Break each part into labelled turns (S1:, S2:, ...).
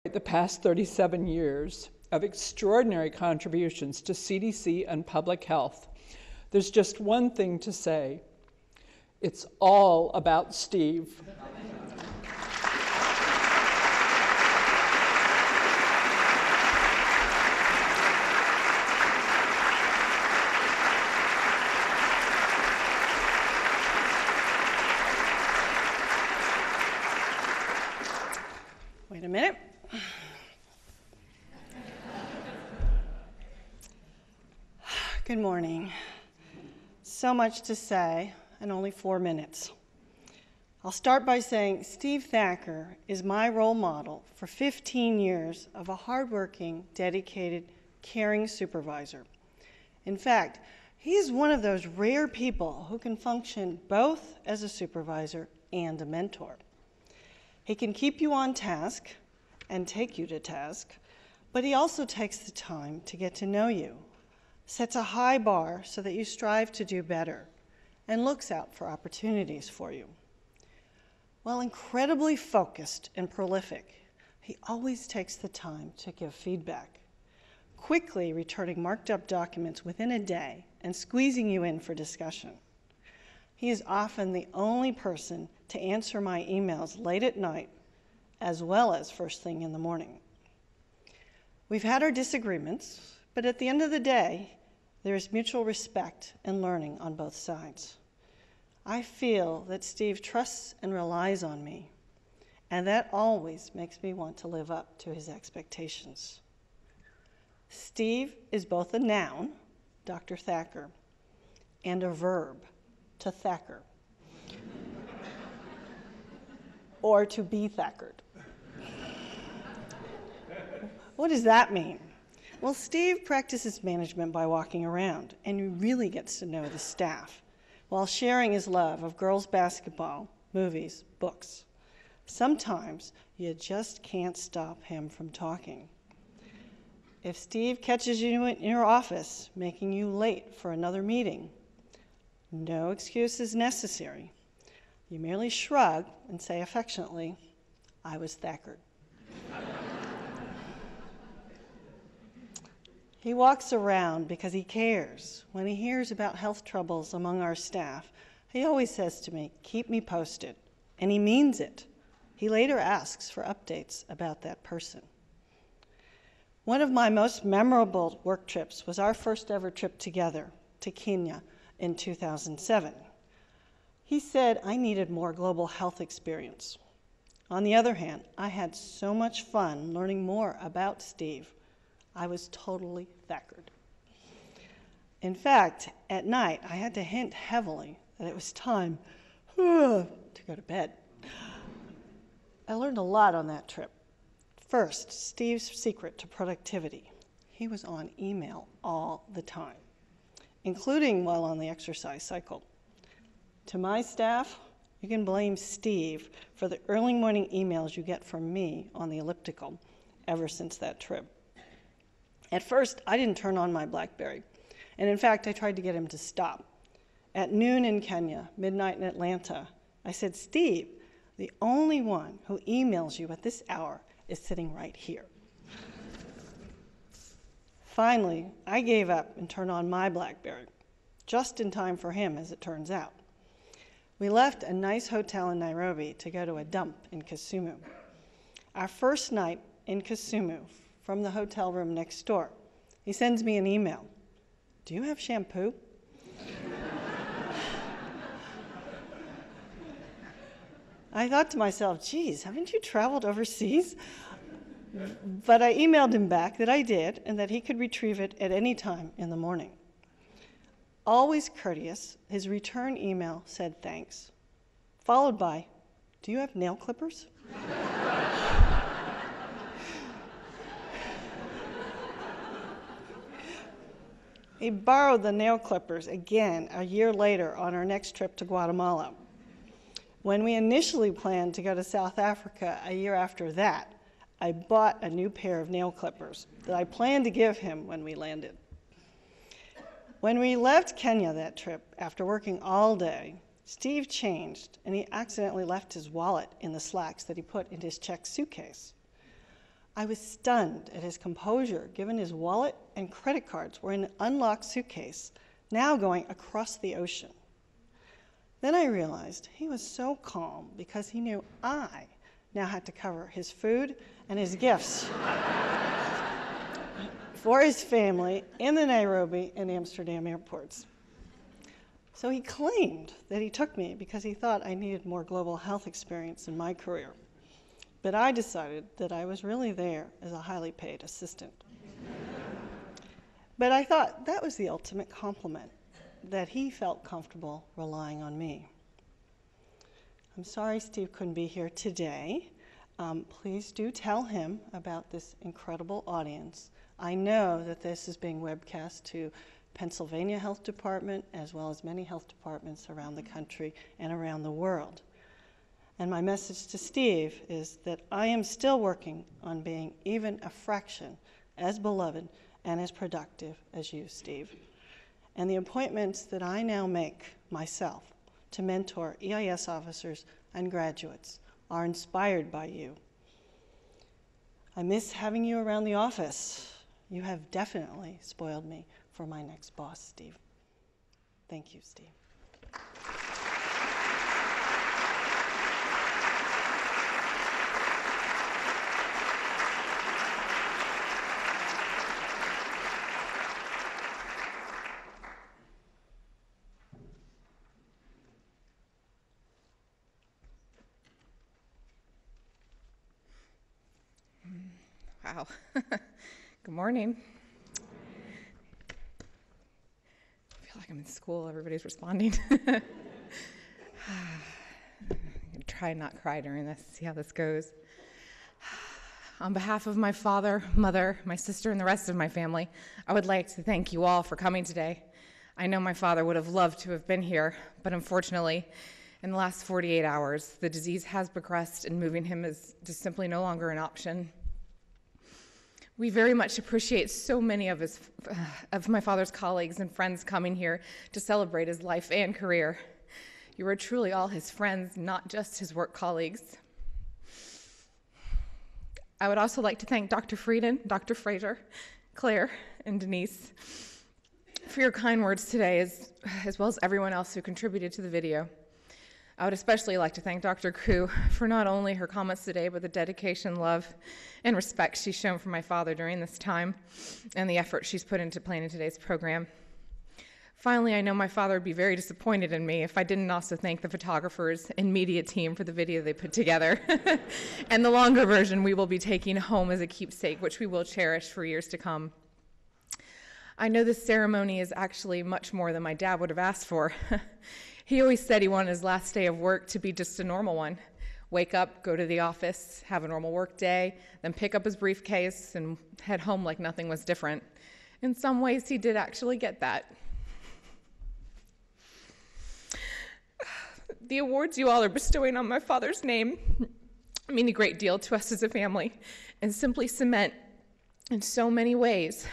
S1: The past 37 years of extraordinary contributions to CDC and public health, there's just one thing to say. It's all about Steve.
S2: Wait a minute. Good morning. So much to say, and only 4 minutes. I'll start by saying Steve Thacker is my role model for 15 years of a hardworking, dedicated, caring supervisor. In fact, he is one of those rare people who can function both as a supervisor and a mentor. He can keep you on task and take you to task, but he also takes the time to get to know you, sets a high bar so that you strive to do better, and looks out for opportunities for you. While incredibly focused and prolific, he always takes the time to give feedback, quickly returning marked up documents within a day and squeezing you in for discussion. He is often the only person to answer my emails late at night, as well as first thing in the morning. We've had our disagreements, but at the end of the day, there is mutual respect and learning on both sides. I feel that Steve trusts and relies on me, and that always makes me want to live up to his expectations. Steve is both a noun, Dr. Thacker, and a verb, to Thacker, or to be Thackered. What does that mean? Well, Steve practices management by walking around, and he really gets to know the staff while sharing his love of girls' basketball, movies, books. Sometimes you just can't stop him from talking. If Steve catches you in your office making you late for another meeting, no excuse is necessary. You merely shrug and say affectionately, "I was Thackered." He walks around because he cares. When he hears about health troubles among our staff, he always says to me, "Keep me posted," and he means it. He later asks for updates about that person. One of my most memorable work trips was our first ever trip together to Kenya in 2007. He said I needed more global health experience. On the other hand, I had so much fun learning more about Steve. I was totally Thackered. In fact, at night, I had to hint heavily that it was time to go to bed. I learned a lot on that trip. First, Steve's secret to productivity. He was on email all the time, including while on the exercise cycle. To my staff, you can blame Steve for the early morning emails you get from me on the elliptical ever since that trip. At first, I didn't turn on my BlackBerry, and in fact, I tried to get him to stop. At noon in Kenya, midnight in Atlanta, I said, "Steve, the only one who emails you at this hour is sitting right here." Finally, I gave up and turned on my BlackBerry, just in time for him, as it turns out. We left a nice hotel in Nairobi to go to a dump in Kisumu. Our first night in Kisumu, from the hotel room next door, he sends me an email. "Do you have shampoo?" I thought to myself, geez, haven't you traveled overseas? But I emailed him back that I did and that he could retrieve it at any time in the morning. Always courteous, his return email said thanks, followed by, "Do you have nail clippers?" He borrowed the nail clippers again a year later on our next trip to Guatemala. When we initially planned to go to South Africa a year after that, I bought a new pair of nail clippers that I planned to give him when we landed. When we left Kenya that trip, after working all day, Steve changed, and he accidentally left his wallet in the slacks that he put in his checked suitcase. I was stunned at his composure, given his wallet and credit cards were in an unlocked suitcase, now going across the ocean. Then I realized he was so calm because he knew I now had to cover his food and his gifts for his family in the Nairobi and Amsterdam airports. So he claimed that he took me because he thought I needed more global health experience in my career. But I decided that I was really there as a highly paid assistant. But I thought that was the ultimate compliment, that he felt comfortable relying on me. I'm sorry Steve couldn't be here today. Please do tell him about this incredible audience. I know that this is being webcast to Pennsylvania Health Department, as well as many health departments around the country and around the world. And my message to Steve is that I am still working on being even a fraction as beloved and as productive as you, Steve. And the appointments that I now make myself to mentor EIS officers and graduates are inspired by you. I miss having you around the office. You have definitely spoiled me for my next boss, Steve. Thank you, Steve.
S3: Wow. Good morning. I feel like I'm in school. Everybody's responding. I'm gonna try and not cry during this, see how this goes. On behalf of my father, mother, my sister, and the rest of my family, I would like to thank you all for coming today. I know my father would have loved to have been here, but unfortunately, in the last 48 hours, the disease has progressed and moving him is just simply no longer an option. We very much appreciate so many of my father's colleagues and friends coming here to celebrate his life and career. You are truly all his friends, not just his work colleagues. I would also like to thank Dr. Frieden, Dr. Fraser, Claire, and Denise for your kind words today, as well as everyone else who contributed to the video. I would especially like to thank Dr. Koo for not only her comments today, but the dedication, love, and respect she's shown for my father during this time and the effort she's put into planning today's program. Finally, I know my father would be very disappointed in me if I didn't also thank the photographers and media team for the video they put together. And the longer version we will be taking home as a keepsake, which we will cherish for years to come. I know this ceremony is actually much more than my dad would have asked for. He always said he wanted his last day of work to be just a normal one. Wake up, go to the office, have a normal work day, then pick up his briefcase and head home like nothing was different. In some ways, he did actually get that. The awards you all are bestowing on my father's name mean a great deal to us as a family and simply cement in so many ways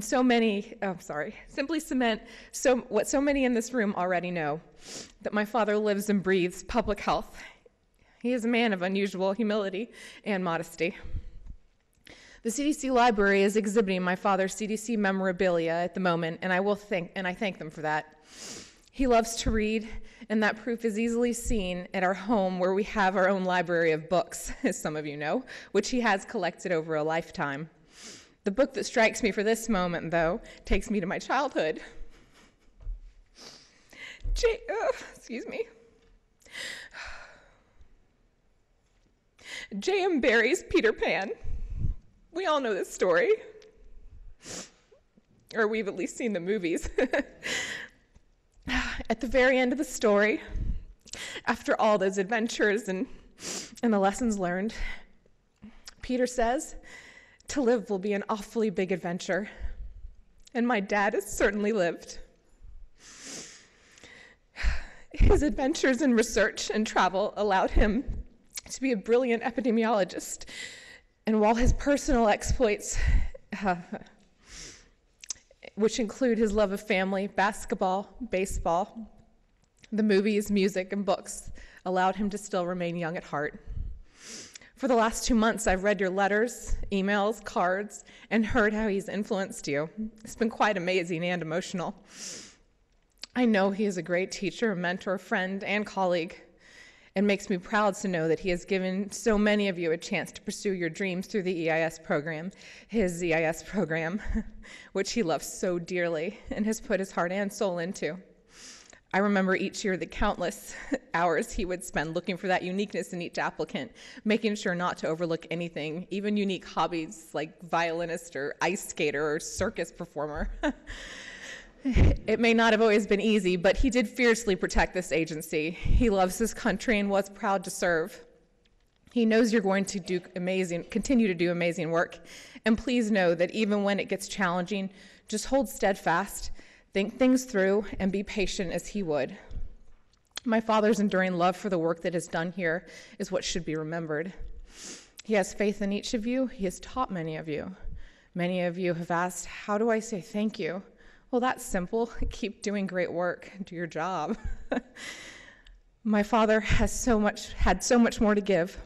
S3: simply cement what so many in this room already know, that my father lives and breathes public health. He is a man of unusual humility and modesty. The CDC library is exhibiting my father's CDC memorabilia at the moment, and I thank them for that. He loves to read, and that proof is easily seen at our home, where we have our own library of books, as some of you know, which he has collected over a lifetime. The book that strikes me for this moment, though, takes me to my childhood. J.M. Barrie's Peter Pan. We all know this story. Or we've at least seen the movies. At the very end of the story, after all those adventures and the lessons learned, Peter says, "To live will be an awfully big adventure." And my dad has certainly lived. His adventures in research and travel allowed him to be a brilliant epidemiologist. And while his personal exploits, which include his love of family, basketball, baseball, the movies, music, and books, allowed him to still remain young at heart. For the last 2 months, I've read your letters, emails, cards, and heard how he's influenced you. It's been quite amazing and emotional. I know he is a great teacher, mentor, friend, and colleague. It makes me proud to know that he has given so many of you a chance to pursue your dreams through the EIS program, his EIS program, which he loves so dearly and has put his heart and soul into. I remember each year the countless hours he would spend looking for that uniqueness in each applicant, making sure not to overlook anything, even unique hobbies like violinist or ice skater or circus performer. It may not have always been easy, but he did fiercely protect this agency. He loves this country and was proud to serve. He knows you're going to continue to do amazing work. And please know that even when it gets challenging, just hold steadfast, think things through, and be patient as he would. My father's enduring love for the work that is done here is what should be remembered. He has faith in each of you. He has taught many of you. Many of you have asked, how do I say thank you? Well, that's simple. Keep doing great work. Do your job. My father had so much more to give.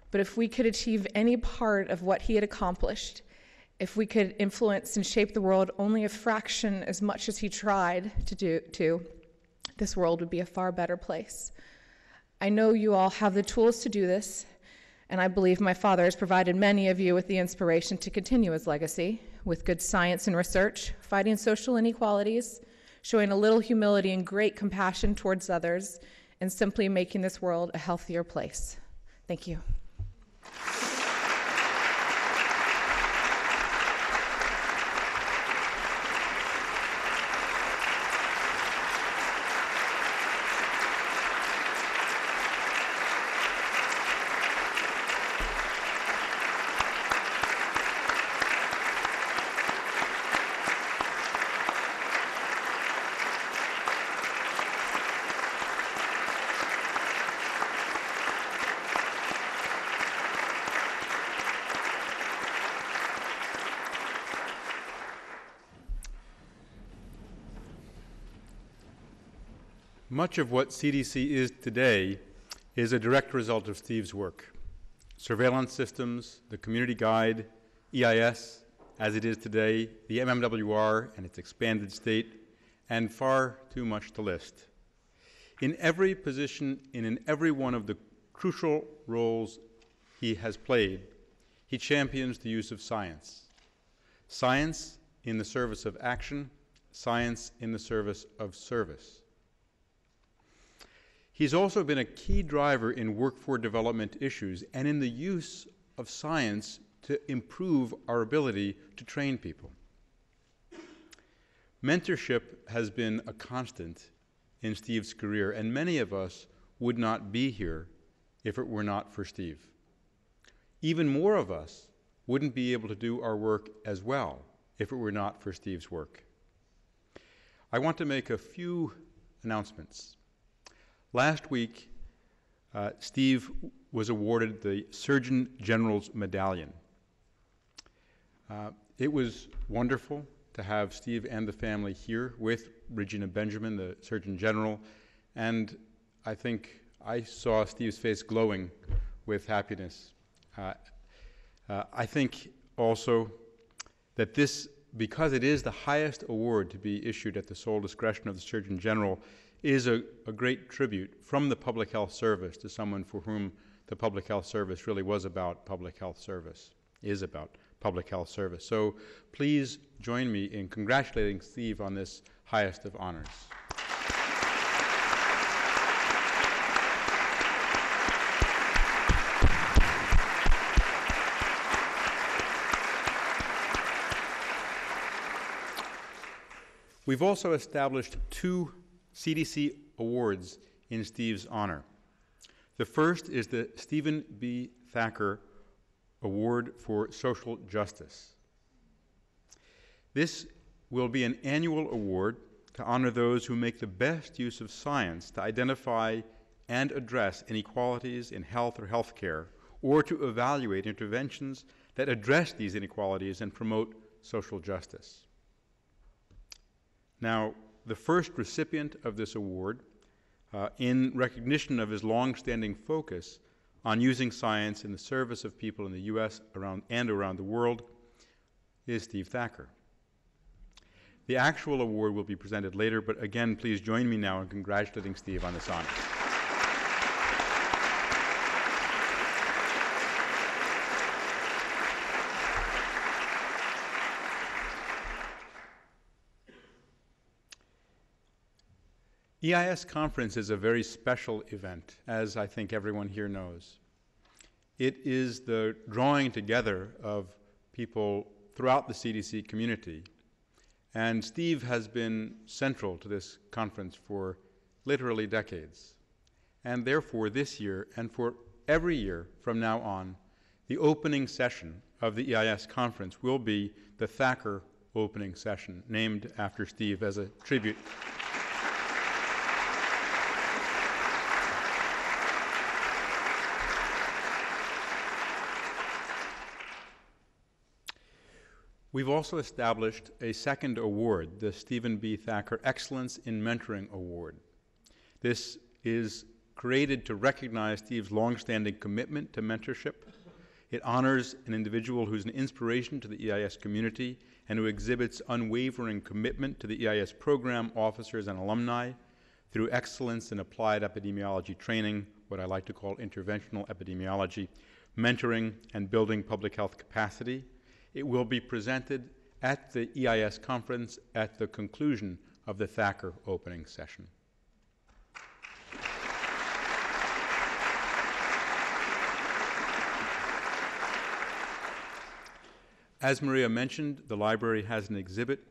S3: But if we could achieve any part of what he had accomplished, if we could influence and shape the world only a fraction as much as he tried to do, this world would be a far better place. I know you all have the tools to do this, and I believe my father has provided many of you with the inspiration to continue his legacy with good science and research, fighting social inequalities, showing a little humility and great compassion towards others, and simply making this world a healthier place. Thank you.
S4: Much of what CDC is today is a direct result of Steve's work. Surveillance systems, the community guide, EIS, as it is today, the MMWR and its expanded state, and far too much to list. In every position and in every one of the crucial roles he has played, he champions the use of science. Science in the service of action, science in the service of service. He's also been a key driver in workforce development issues and in the use of science to improve our ability to train people. Mentorship has been a constant in Steve's career, and many of us would not be here if it were not for Steve. Even more of us wouldn't be able to do our work as well if it were not for Steve's work. I want to make a few announcements. Last week, Steve was awarded the Surgeon General's Medallion. It was wonderful to have Steve and the family here with Regina Benjamin, the Surgeon General, and I think I saw Steve's face glowing with happiness. I think also that this, because it is the highest award to be issued at the sole discretion of the Surgeon General, is a great tribute from the Public Health Service to someone for whom the Public Health Service really was about public health service, is about public health service. So please join me in congratulating Steve on this highest of honors. We've also established 2 CDC awards in Steve's honor. The first is the Stephen B. Thacker Award for Social Justice. This will be an annual award to honor those who make the best use of science to identify and address inequalities in health or healthcare, or to evaluate interventions that address these inequalities and promote social justice. Now, the first recipient of this award, in recognition of his long-standing focus on using science in the service of people in the U.S. and around the world is Steve Thacker. The actual award will be presented later, but again, please join me now in congratulating Steve on this honor. EIS Conference is a very special event, as I think everyone here knows. It is the drawing together of people throughout the CDC community. And Steve has been central to this conference for literally decades. And therefore, this year, and for every year from now on, the opening session of the EIS Conference will be the Thacker opening session, named after Steve as a tribute. We've also established a second award, the Stephen B. Thacker Excellence in Mentoring Award. This is created to recognize Steve's longstanding commitment to mentorship. It honors an individual who's an inspiration to the EIS community and who exhibits unwavering commitment to the EIS program, officers, and alumni through excellence in applied epidemiology training, what I like to call interventional epidemiology, mentoring, and building public health capacity. It will be presented at the EIS conference at the conclusion of the Thacker opening session. As Maria mentioned, the library has an exhibit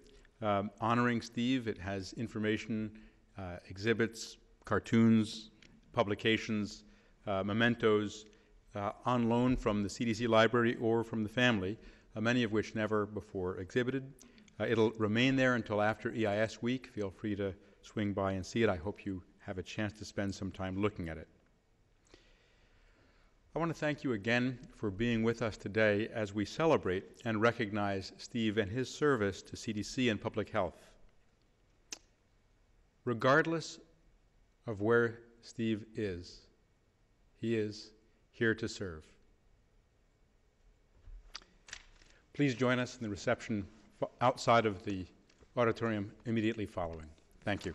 S4: honoring Steve. It has information, exhibits, cartoons, publications, mementos on loan from the CDC library or from the family, many of which never before exhibited. It'll remain there until after EIS week. Feel free to swing by and see it. I hope you have a chance to spend some time looking at it. I want to thank you again for being with us today as we celebrate and recognize Steve and his service to CDC and public health. Regardless of where Steve is, he is here to serve. Please join us in the reception outside of the auditorium immediately following. Thank you.